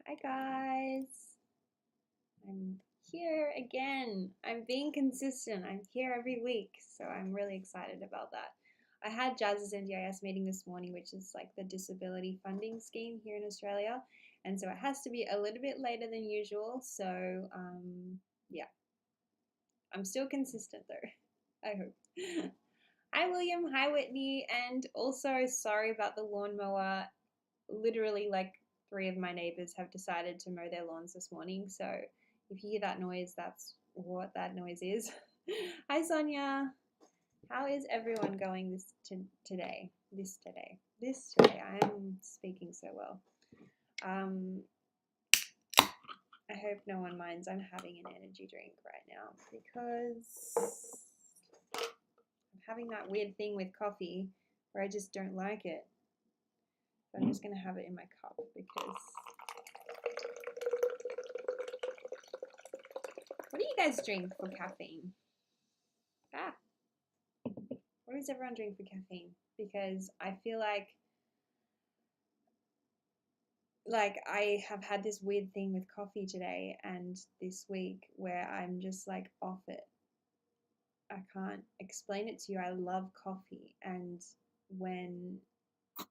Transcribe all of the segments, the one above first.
Hi guys, I'm here again. I'm being consistent. I'm here every week, so I'm really excited about that. I had Jazz's NDIS meeting this morning, which is like the disability funding scheme here in Australia, and so it has to be a little bit later than usual. So yeah, I'm still consistent though. I hope. Hi William, hi Whitney, and also sorry about the lawnmower. Literally, like three of my neighbors have decided to mow their lawns this morning. So if you hear that noise, that's what that noise is. Hi Sonia, how is everyone going today? This today. I am speaking so well. I hope no one minds. I'm having an energy drink right now because I'm having that weird thing with coffee where I just don't like it. So I'm just going to have it in my cup because... What do you guys drink for caffeine? What does everyone drink for caffeine? Because I feel like I have had this weird thing with coffee today and this week where I'm just like off it. I can't explain it to you. I love coffee, and when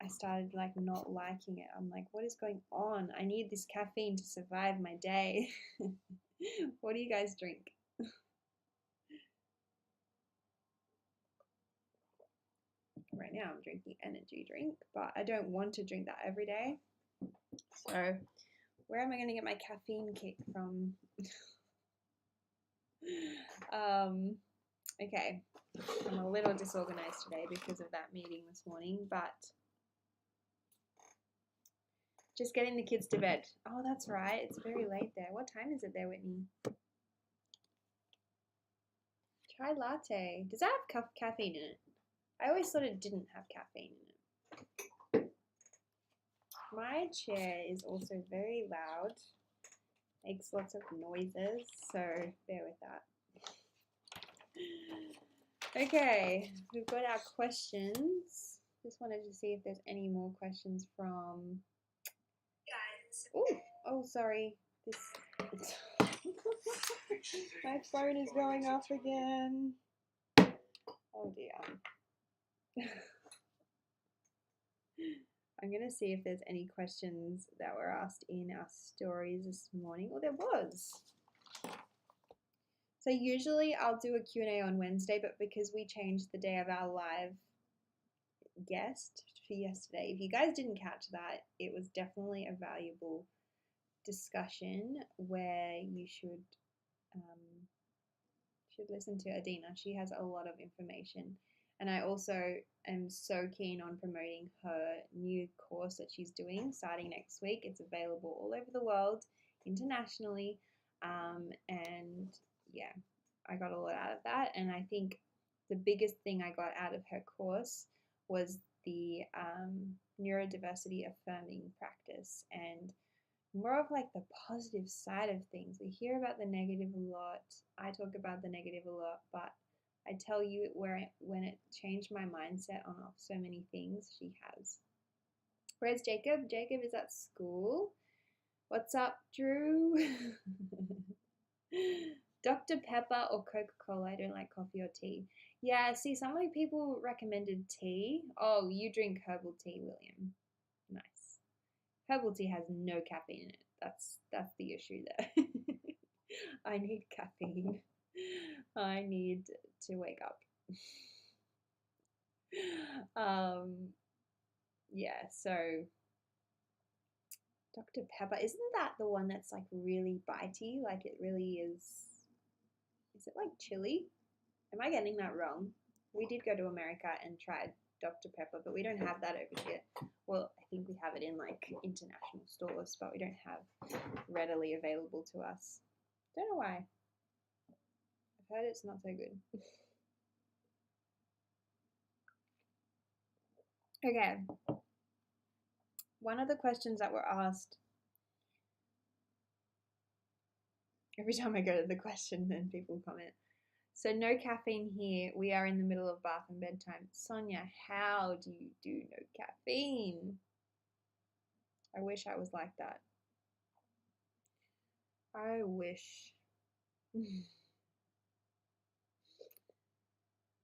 I started like not liking it, I'm like, what is going on? I need this caffeine to survive my day. What do you guys drink? Right now I'm drinking energy drink, but I don't want to drink that every day. So where am I going to get my caffeine kick from? Okay, I'm a little disorganized today because of that meeting this morning, but just getting the kids to bed. Oh, that's right. It's very late there. What time is it there, Whitney? Chai latte. Does that have caffeine in it? I always thought it didn't have caffeine in it. My chair is also very loud. Makes lots of noises, so bear with that. Okay, we've got our questions. Just wanted to see if there's any more questions from guys. Oh, sorry. This my phone is going off again. Oh dear. I'm gonna see if there's any questions that were asked in our stories this morning. Oh, there was. So usually I'll do a Q&A on Wednesday, but because we changed the day of our live guest for yesterday, if you guys didn't catch that, it was definitely a valuable discussion where you should listen to Adina. She has a lot of information, and I also am so keen on promoting her new course that she's doing starting next week. It's available all over the world, internationally, and yeah, I got a lot out of that. And I think the biggest thing I got out of her course was the neurodiversity affirming practice, and more of like the positive side of things. We hear about the negative a lot. I talk about the negative a lot, but I tell you when it changed my mindset on so many things, she has. Where's Jacob? Jacob is at school. What's up, Drew? Dr. Pepper or Coca-Cola? I don't like coffee or tea. Yeah, see, some of the people recommended tea. Oh, you drink herbal tea, William. Nice. Herbal tea has no caffeine in it. That's the issue there. I need caffeine. I need to wake up. Yeah, so Dr. Pepper, isn't that the one that's like really bitey? Like it really is. Is it like chili? Am I getting that wrong? We did go to America and tried Dr. Pepper, but we don't have that over here. Well, I think we have it in like international stores, but we don't have readily available to us. Don't know why. I've heard it's not so good. Okay. One of the questions that were asked, every time I go to the question, then people comment. So no caffeine here. We are in the middle of bath and bedtime. Sonia, how do you do no caffeine? I wish I was like that. I wish.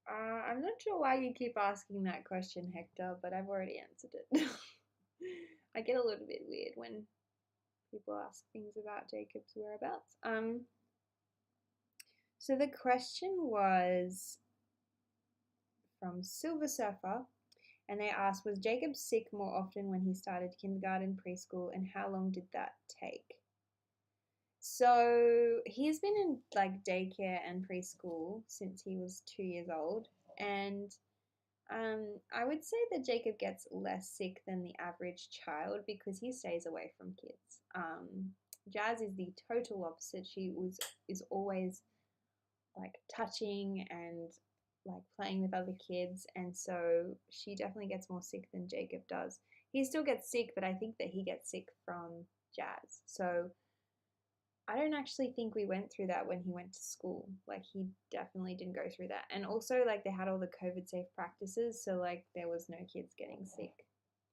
I'm not sure why you keep asking that question, Hector, but I've already answered it. I get a little bit weird when people ask things about Jacob's whereabouts. So the question was from Silver Surfer, and they asked, was Jacob sick more often when he started kindergarten, preschool, and how long did that take? So he's been in like daycare and preschool since he was 2 years old, and I would say that Jacob gets less sick than the average child because he stays away from kids. Jazz is the total opposite. Is always like touching and like playing with other kids, and so she definitely gets more sick than Jacob does. He still gets sick, but I think that he gets sick from Jazz. So I don't actually think we went through that when he went to school. Like he definitely didn't go through that. And also like they had all the COVID safe practices, so like there was no kids getting sick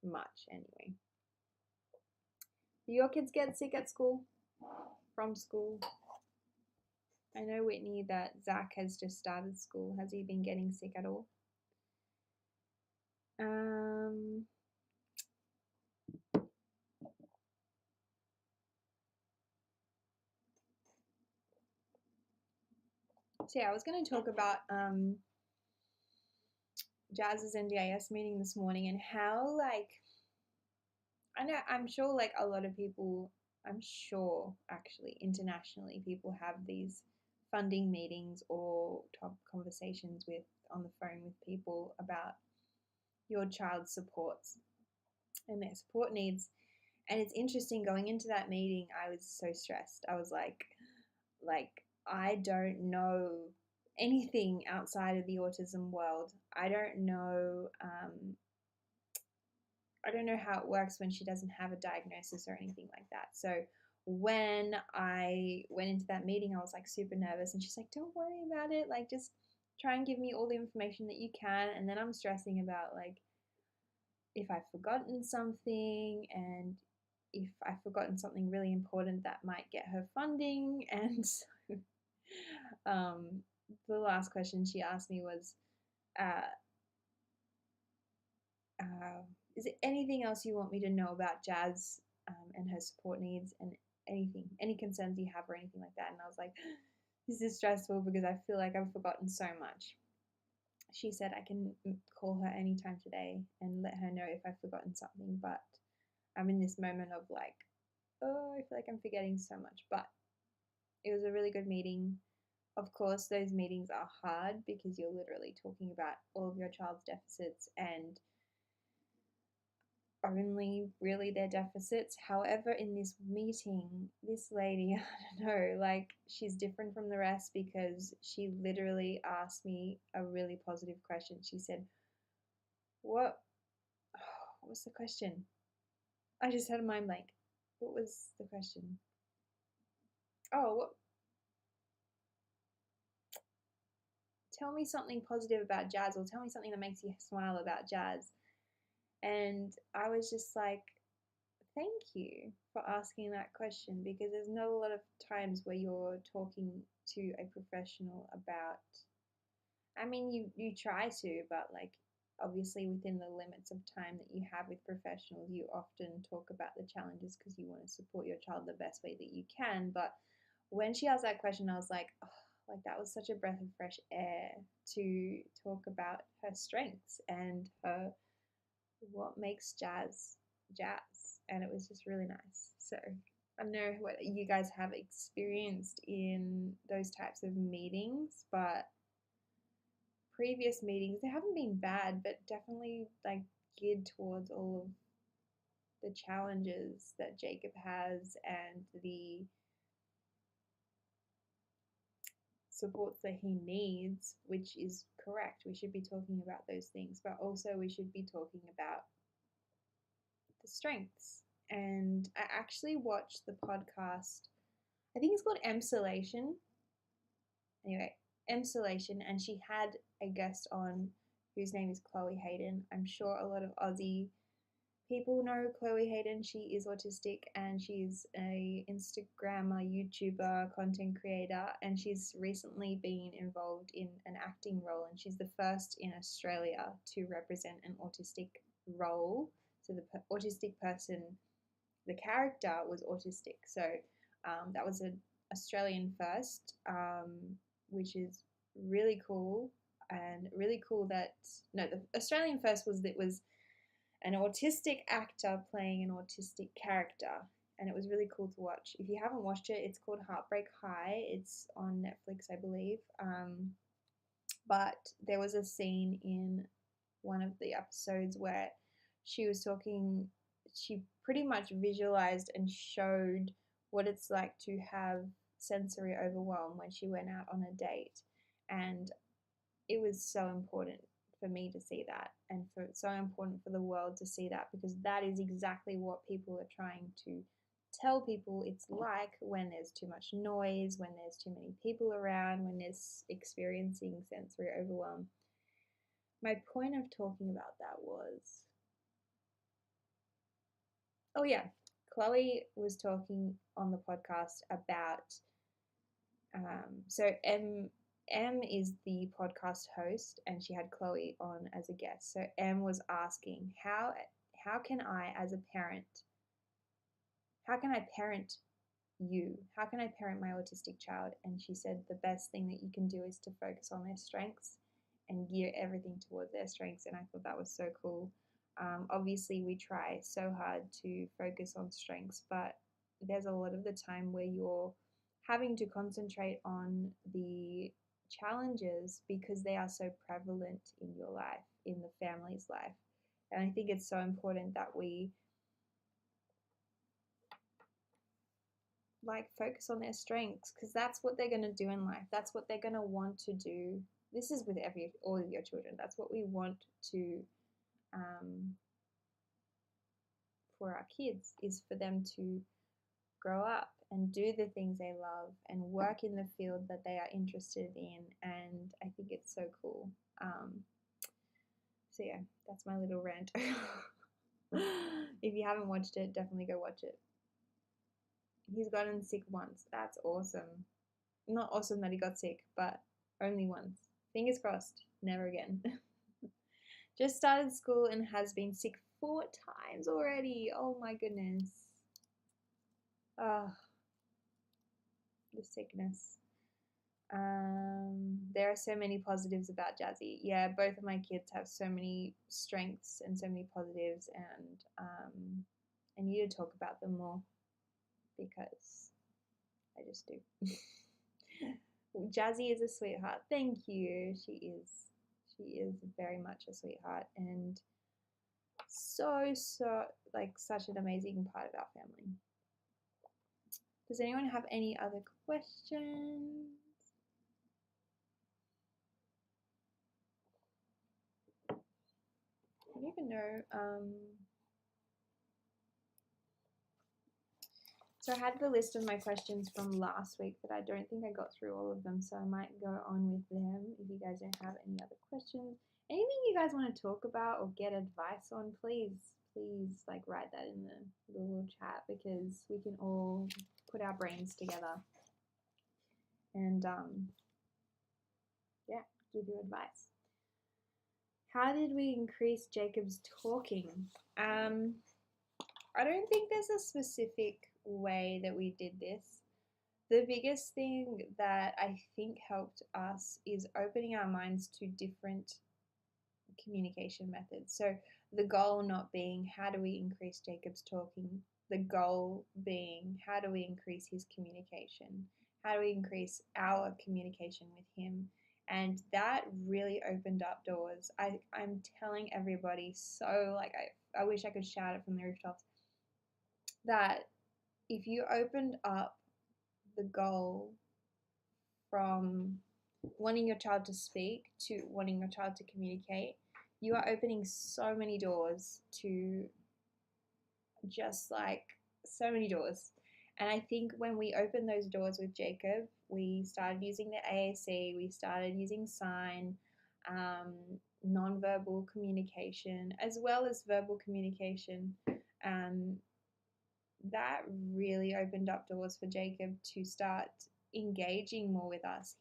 much anyway. Do your kids get sick at school? From school? I know, Whitney, that Zach has just started school. Has he been getting sick at all? So yeah, I was going to talk about Jazz's NDIS meeting this morning and how like I'm sure like a lot of people, I'm sure actually internationally people have these funding meetings or top conversations with on the phone with people about your child's supports and their support needs. And it's interesting, going into that meeting, I was so stressed. I was like I don't know anything outside of the autism world. I don't know how it works when she doesn't have a diagnosis or anything like that. So when I went into that meeting, I was like super nervous, and she's like, "Don't worry about it. Like, just try and give me all the information that you can." And then I'm stressing about like if I've forgotten something and if I've forgotten something really important that might get her funding. And so, the last question she asked me was, uh, is there anything else you want me to know about Jazz and her support needs and anything, any concerns you have or anything like that? And I was like, this is stressful because I feel like I've forgotten so much. She said I can call her anytime today and let her know if I've forgotten something, but I'm in this moment of like, oh, I feel like I'm forgetting so much. But it was a really good meeting. Of course, those meetings are hard because you're literally talking about all of your child's deficits and only really their deficits. However, in this meeting, this lady, I don't know, like she's different from the rest because she literally asked me a really positive question. She said, what was the question? I just had a mind blank. What was the question? Oh, what? Tell me something positive about Jazz, or tell me something that makes you smile about Jazz. And I was just like, thank you for asking that question, because there's not a lot of times where you're talking to a professional about, I mean, you try to, but like obviously within the limits of time that you have with professionals, you often talk about the challenges because you want to support your child the best way that you can. But when she asked that question, I was like, oh, like that was such a breath of fresh air to talk about her strengths and her what makes Jazz Jazz, and it was just really nice. So I don't know what you guys have experienced in those types of meetings, but previous meetings, they haven't been bad, but definitely like geared towards all of the challenges that Jacob has and the supports that he needs, which is correct. We should be talking about those things, but also we should be talking about the strengths. And I actually watched the podcast, I think it's called Emsolation. Anyway, Emsolation, and she had a guest on whose name is Chloe Hayden. I'm sure a lot of Aussie people know Chloe Hayden. She is autistic and she's a Instagrammer, YouTuber, content creator, and she's recently been involved in an acting role, and she's the first in Australia to represent an autistic role. So the autistic person, the character was autistic. So that was an Australian first, which is really cool, and really cool that the Australian first was that was an autistic actor playing an autistic character, and it was really cool to watch. If you haven't watched it, it's called Heartbreak High. It's on Netflix, I believe. But there was a scene in one of the episodes where she was talking, she pretty much visualized and showed what it's like to have sensory overwhelm when she went out on a date. And it was so important for me to see that, and for so important for the world to see that, because that is exactly what people are trying to tell people it's like when there's too much noise, when there's too many people around, when there's experiencing sensory overwhelm. My point of talking about that was, oh yeah, Chloe was talking on the podcast about, so M is the podcast host, and she had Chloe on as a guest. So M was asking, how can I, as a parent, how can I parent you? How can I parent my autistic child? And she said the best thing that you can do is to focus on their strengths and gear everything towards their strengths. And I thought that was so cool. Obviously, we try so hard to focus on strengths, but there's a lot of the time where you're having to concentrate on the challenges because they are so prevalent in your life, in the family's life. And I think it's so important that we focus on their strengths, because that's what they're going to do in life. That's what they're going to want to do. This is with all of your children. That's what we want to for our kids, is for them to grow up and do the things they love and work in the field that they are interested in. And I think it's so cool. So yeah, that's my little rant. If you haven't watched it, definitely go watch it. He's gotten sick once. That's awesome. Not awesome that he got sick, but only once. Fingers crossed, never again. Just started school and has been sick 4 times already. Oh my goodness. The sickness. There are so many positives about Jazzy. Yeah, both of my kids have so many strengths and so many positives, and I need to talk about them more because I just do. Jazzy is a sweetheart. Thank you. She is very much a sweetheart, and so such an amazing part of our family. Does anyone have any other questions? I don't even know. So I had the list of my questions from last week, but I don't think I got through all of them, so I might go on with them if you guys don't have any other questions. Anything you guys want to talk about or get advice on, please write that in the Google chat, because we can all put our brains together and give you advice. How did we increase Jacob's talking? I don't think there's a specific way that we did this. The biggest thing that I think helped us is opening our minds to different communication methods. So the goal not being how do we increase Jacob's talking, the goal being how do we increase his communication, how do we increase our communication with him. And that really opened up doors. I'm telling everybody, so I wish I could shout it from the rooftops, that if you opened up the goal from wanting your child to speak to wanting your child to communicate, you are opening so many doors to so many doors. And I think when we opened those doors with Jacob, we started using the AAC, we started using sign, nonverbal communication, as well as verbal communication. Um, that really opened up doors for Jacob to start engaging more with us.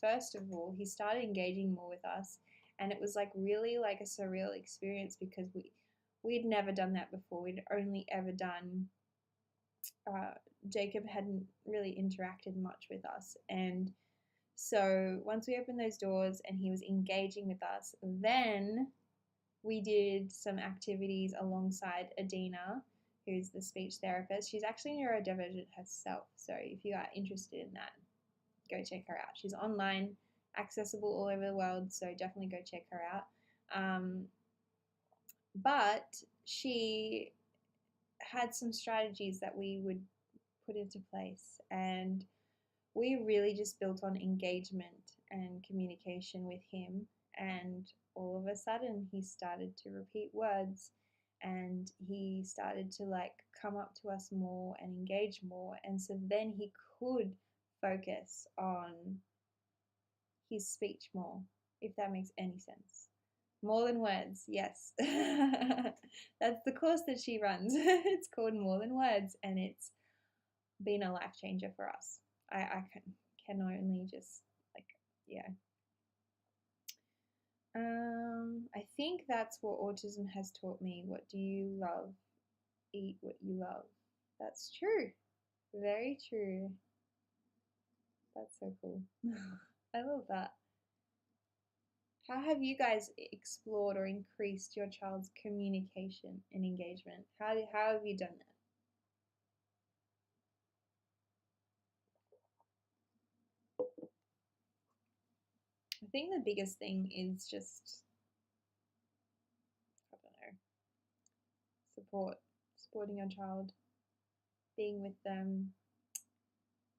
First of all, he started engaging more with us, and it was like really like a surreal experience because we'd never done that before. We'd only ever done Jacob hadn't really interacted much with us, and so once we opened those doors and he was engaging with us, then we did some activities alongside Adina, who's the speech therapist. She's actually neurodivergent herself, so if you are interested in that, go check her out. She's online, accessible all over the world, so definitely go check her out. But she had some strategies that we would put into place, and we really just built on engagement and communication with him. And all of a sudden, he started to repeat words, and he started to like come up to us more and engage more. And so then he could focus on his speech more, if that makes any sense. More Than Words, yes. That's the course that she runs. It's called More Than Words, and it's been a life changer for us. I can only just like, yeah. I think that's what autism has taught me. What do you love? Eat what you love. That's true. Very true. That's so cool. I love that. How have you guys explored or increased your child's communication and engagement? How have you done that? I think the biggest thing is just, I don't know, supporting your child, being with them,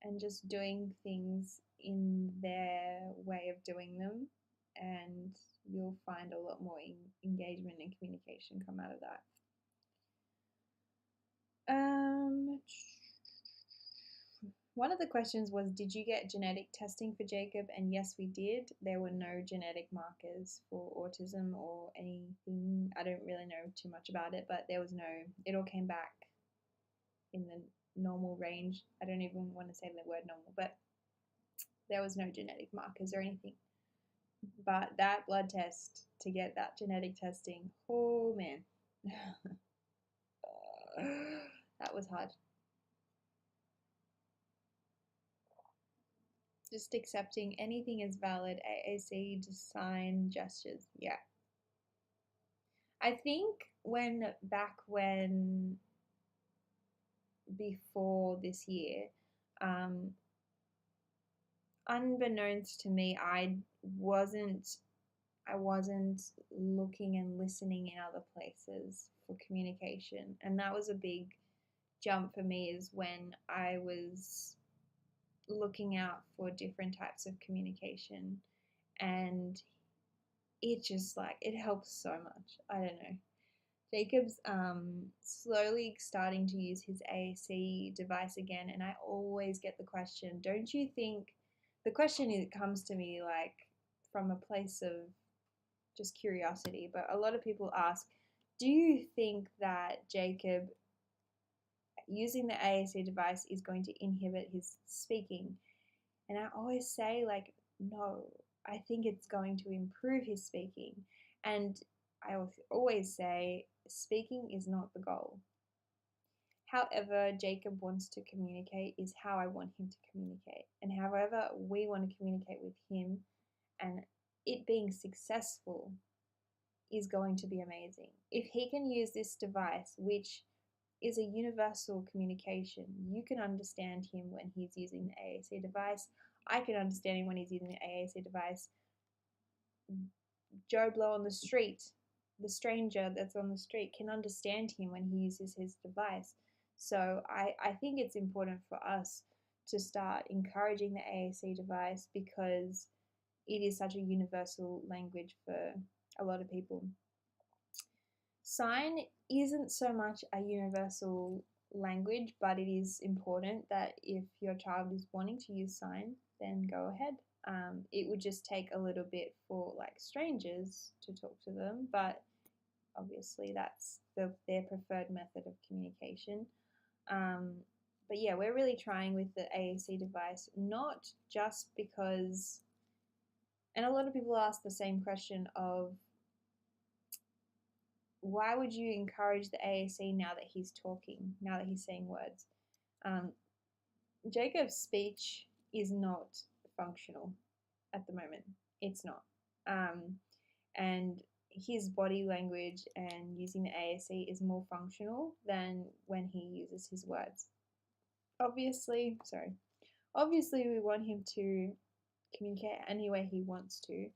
and just doing things in their way of doing them, and you'll find a lot more engagement and communication come out of that. One of the questions was, did you get genetic testing for Jacob? And yes, we did. There were no genetic markers for autism or anything. I don't really know too much about it, but there was no, it all came back in the normal range. I don't even want to say the word normal, but there was no genetic markers or anything. But that blood test, to get that genetic testing, oh man, that was hard. Just accepting anything is valid, AAC, just sign, gestures, yeah. I think back when, before this year, unbeknownst to me, I wasn't looking and listening in other places for communication, and that was a big jump for me, is when I was looking out for different types of communication, and it just like, it helps so much. I don't know. Jacob's slowly starting to use his AAC device again, and I always get the question, don't you think, the question comes to me like from a place of just curiosity, but a lot of people ask, do you think that Jacob using the AAC device is going to inhibit his speaking? And I always say, like, no, I think it's going to improve his speaking. And I always say, speaking is not the goal. However Jacob wants to communicate is how I want him to communicate. And however we want to communicate with him, and it being successful, is going to be amazing. If he can use this device, which is a universal communication, you can understand him when he's using the AAC device. I can understand him when he's using the AAC device. Joe Blow on the street, the stranger that's on the street, can understand him when he uses his device. So I think it's important for us to start encouraging the AAC device, because it is such a universal language for a lot of people. Sign isn't so much a universal language, but it is important that if your child is wanting to use sign, then go ahead. It would just take a little bit for like strangers to talk to them, but obviously that's their preferred method of communication. But yeah, we're really trying with the AAC device, not just because, and a lot of people ask the same question of, why would you encourage the AAC now that he's talking, now that he's saying words? Jacob's speech is not functional at the moment. It's not. And his body language and using the AAC is more functional than when he uses his words. Obviously, we want him to communicate any way he wants to,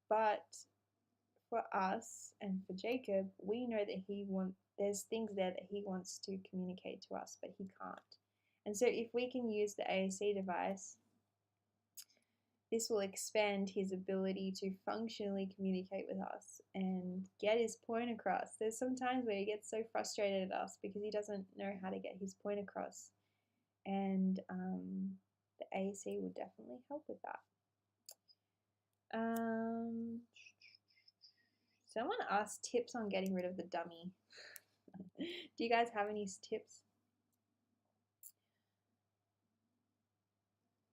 but for us and for Jacob, we know that there's things there that he wants to communicate to us, but he can't. And so if we can use the AAC device, this will expand his ability to functionally communicate with us and get his point across. There's some times where he gets so frustrated at us because he doesn't know how to get his point across. And the AAC will definitely help with that. Someone asked tips on getting rid of the dummy. Do you guys have any tips?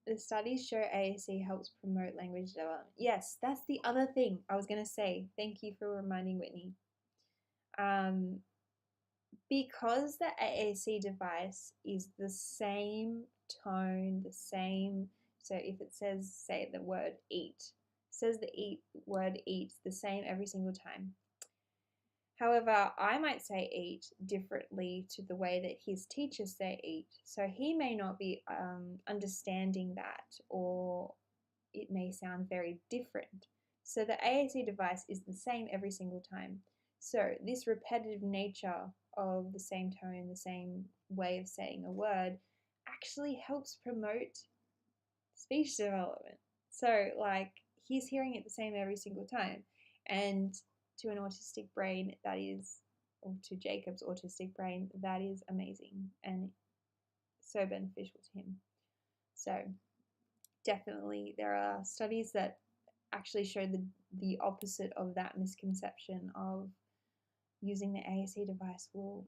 The studies show AAC helps promote language development. Yes, that's the other thing I was going to say. Thank you for reminding Whitney. Because the AAC device is the same tone, the same, so if it says, say, the word eat, says the word eat the same every single time. However, I might say eat differently to the way that his teachers say eat. So he may not be understanding that, or it may sound very different. So the AAC device is the same every single time. So this repetitive nature of the same tone, the same way of saying a word actually helps promote speech development. So like he's hearing it the same every single time. And to an autistic brain, that is, or to Jacob's autistic brain, that is amazing and so beneficial to him. So definitely there are studies that actually show the opposite of that misconception of using the AAC device will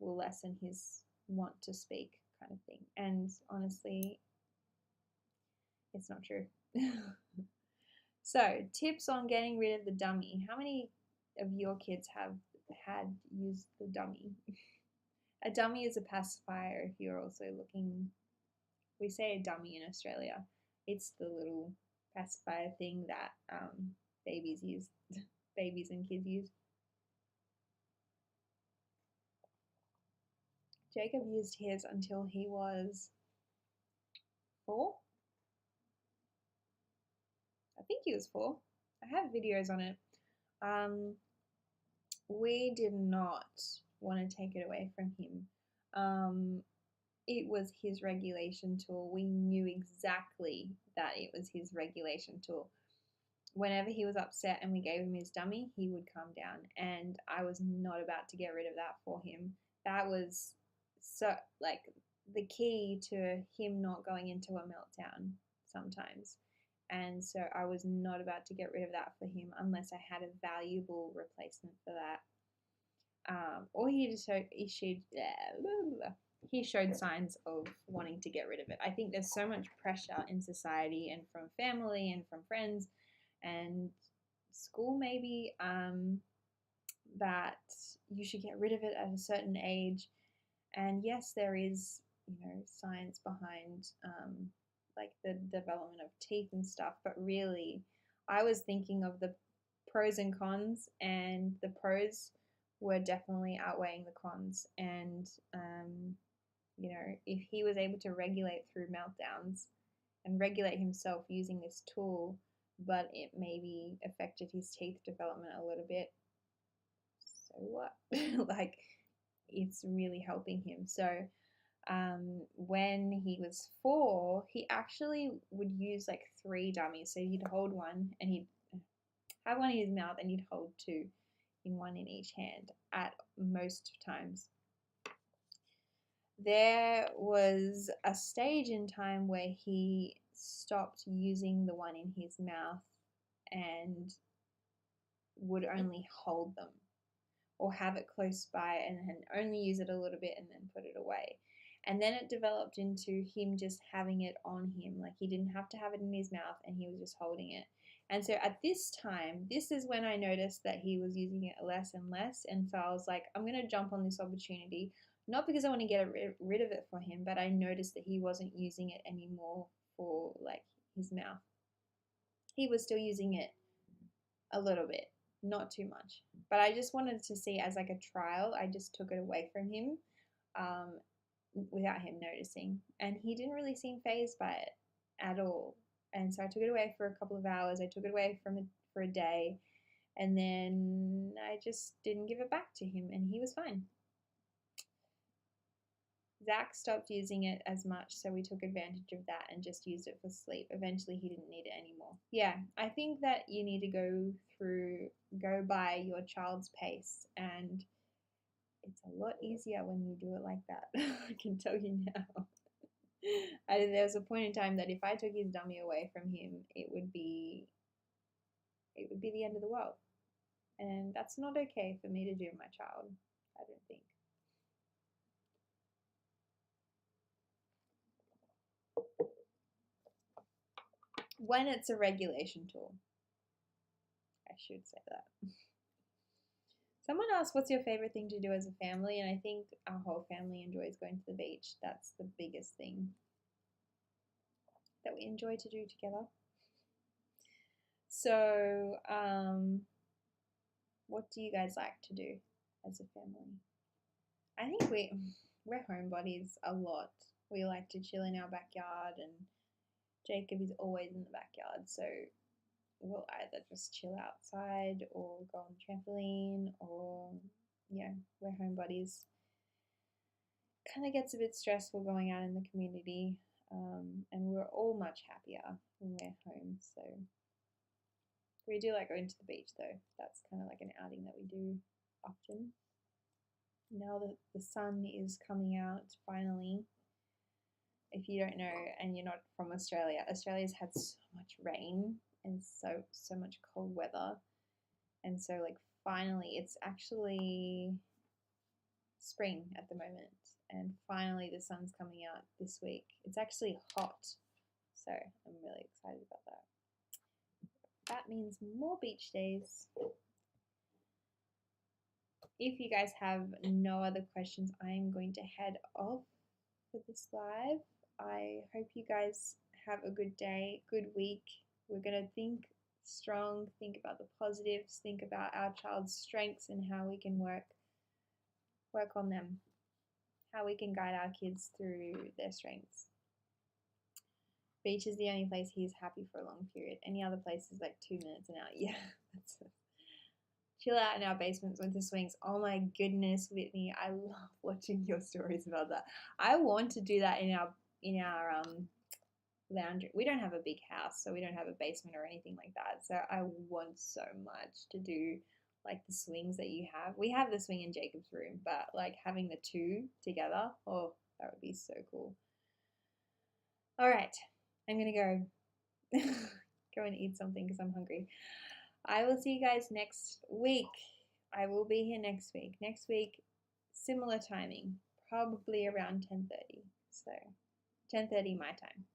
lessen his want to speak kind of thing. And honestly, it's not true. So, tips on getting rid of the dummy. How many of your kids have had used the dummy? A dummy is a pacifier if you're also looking. We say a dummy in Australia. It's the little pacifier thing that babies and kids use. Jacob used his until he was 4. I think he was 4. I have videos on it. We did not want to take it away from him. It was his regulation tool. We knew exactly that it was his regulation tool. Whenever he was upset and we gave him his dummy, he would calm down. And I was not about to get rid of that for him. That was so like the key to him not going into a meltdown sometimes. And so I was not about to get rid of that for him unless I had a valuable replacement for that. Or he showed signs of wanting to get rid of it. I think there's so much pressure in society and from family and from friends and school maybe that you should get rid of it at a certain age. And yes, there is, science behind like the development of teeth and stuff, but really I was thinking of the pros and cons, and the pros were definitely outweighing the cons. And if he was able to regulate through meltdowns and regulate himself using this tool, but it maybe affected his teeth development a little bit, so what? Like, it's really helping him. So when he was 4, he actually would use like 3 dummies. So he'd hold one and he'd have one in his mouth and he'd hold 2 in one in each hand at most times. there was a stage in time where he stopped using the one in his mouth and would only hold them or have it close by and only use it a little bit and then put it away. And then it developed into him just having it on him. Like he didn't have to have it in his mouth and he was just holding it. And so at this time, this is when I noticed that he was using it less and less. And so I was like, I'm going to jump on this opportunity, not because I want to get rid of it for him, but I noticed that he wasn't using it anymore for like his mouth. He was still using it a little bit, not too much. But I just wanted to see as like a trial. I just took it away from him without him noticing. And he didn't really seem fazed by it at all. And so I took it away for a couple of hours. I took it away for a day. And then I just didn't give it back to him. And he was fine. Zach stopped using it as much, so we took advantage of that and just used it for sleep. Eventually, he didn't need it anymore. Yeah, I think that you need to go by your child's pace, and it's a lot easier when you do it like that. I can tell you now. There was a point in time that if I took his dummy away from him, it would be the end of the world, and that's not okay for me to do to my child, I don't think. When it's a regulation tool, I should say that. Someone asked, what's your favorite thing to do as a family? And I think our whole family enjoys going to the beach. That's the biggest thing that we enjoy to do together. So, what do you guys like to do as a family? I think we're homebodies a lot. We like to chill in our backyard, and Jacob is always in the backyard, so we'll either just chill outside or go on the trampoline, or yeah, we're homebodies. Kind of gets a bit stressful going out in the community, and we're all much happier when we're home. So we do like going to the beach though. That's kind of like an outing that we do often. Now that the sun is coming out finally, if you don't know and you're not from Australia, Australia's had so much rain and so much cold weather, and so like finally it's actually spring at the moment, and finally the sun's coming out this week. It's actually hot, so I'm really excited about that. That means more beach days. If you guys have no other questions, I'm going to head off for this live. I hope you guys have a good day, good week. We're going to think strong, think about the positives, think about our child's strengths and how we can work on them, how we can guide our kids through their strengths. Beach is the only place he's happy for a long period. Any other place is like 2 minutes an hour. Yeah, that's it. Chill out in our basements, winter swings. Oh my goodness, Whitney, I love watching your stories about that. I want to do that in our laundry. We don't have a big house, so we don't have a basement or anything like that. So I want so much to do like the swings that you have. We have the swing in Jacob's room, but like having the two together, oh, that would be so cool. All right, I'm gonna go and eat something because I'm hungry. I will see you guys next week. I will be here next week. Next week, similar timing, probably around 10:30. So 10:30 my time.